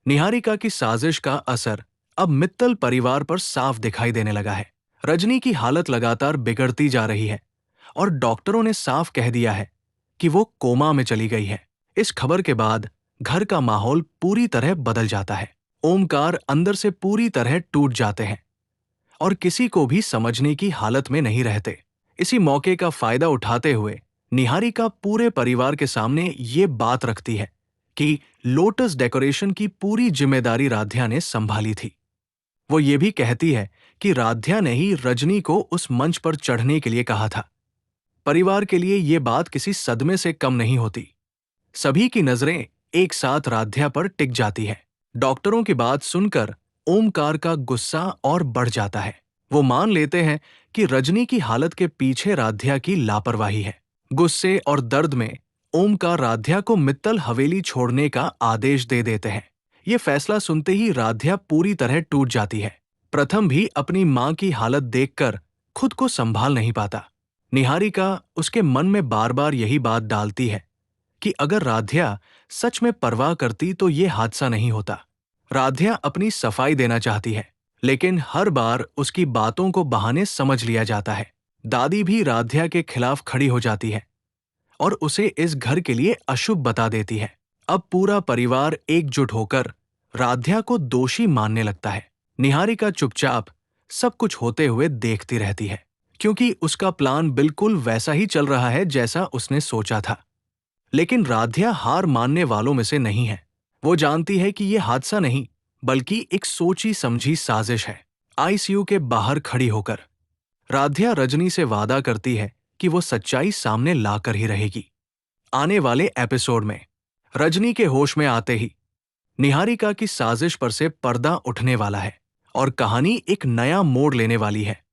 निहारिका की साजिश का असर अब मित्तल परिवार पर साफ दिखाई देने लगा है। रजनी की हालत लगातार बिगड़ती जा रही है और डॉक्टरों ने साफ कह दिया है कि वो कोमा में चली गई है। इस खबर के बाद घर का माहौल पूरी तरह बदल जाता है। ओमकार अंदर से पूरी तरह टूट जाते हैं और किसी को भी समझने की हालत में नहीं रहते। इसी मौके का फायदा उठाते हुए निहारिका पूरे परिवार के सामने ये बात रखती है कि लोटस डेकोरेशन की पूरी जिम्मेदारी राध्या ने संभाली थी। वो ये भी कहती है कि राध्या ने ही रजनी को उस मंच पर चढ़ने के लिए कहा था। परिवार के लिए ये बात किसी सदमे से कम नहीं होती। सभी की नजरें एक साथ राध्या पर टिक जाती है। डॉक्टरों की बात सुनकर ओमकार का गुस्सा और बढ़ जाता है। वो मान लेते हैं कि रजनी की हालत के पीछे राध्या की लापरवाही है। गुस्से और दर्द में ओमकार राध्या को मित्तल हवेली छोड़ने का आदेश दे देते हैं। ये फैसला सुनते ही राध्या पूरी तरह टूट जाती है। प्रथम भी अपनी मां की हालत देखकर खुद को संभाल नहीं पाता। निहारिका उसके मन में बार बार यही बात डालती है कि अगर राध्या सच में परवाह करती तो ये हादसा नहीं होता। राध्या अपनी सफाई देना चाहती है, लेकिन हर बार उसकी बातों को बहाने समझ लिया जाता है। दादी भी राध्या के खिलाफ खड़ी हो जाती है और उसे इस घर के लिए अशुभ बता देती है। अब पूरा परिवार एकजुट होकर राध्या को दोषी मानने लगता है। निहारिका चुपचाप सब कुछ होते हुए देखती रहती है, क्योंकि उसका प्लान बिल्कुल वैसा ही चल रहा है जैसा उसने सोचा था। लेकिन राध्या हार मानने वालों में से नहीं है। वो जानती है कि यह हादसा नहीं, बल्कि एक सोची समझी साजिश है। आईसीयू के बाहर खड़ी होकर राध्या रजनी से वादा करती है कि वो सच्चाई सामने लाकर ही रहेगी। आने वाले एपिसोड में रजनी के होश में आते ही निहारिका की साजिश पर से पर्दा उठने वाला है और कहानी एक नया मोड़ लेने वाली है।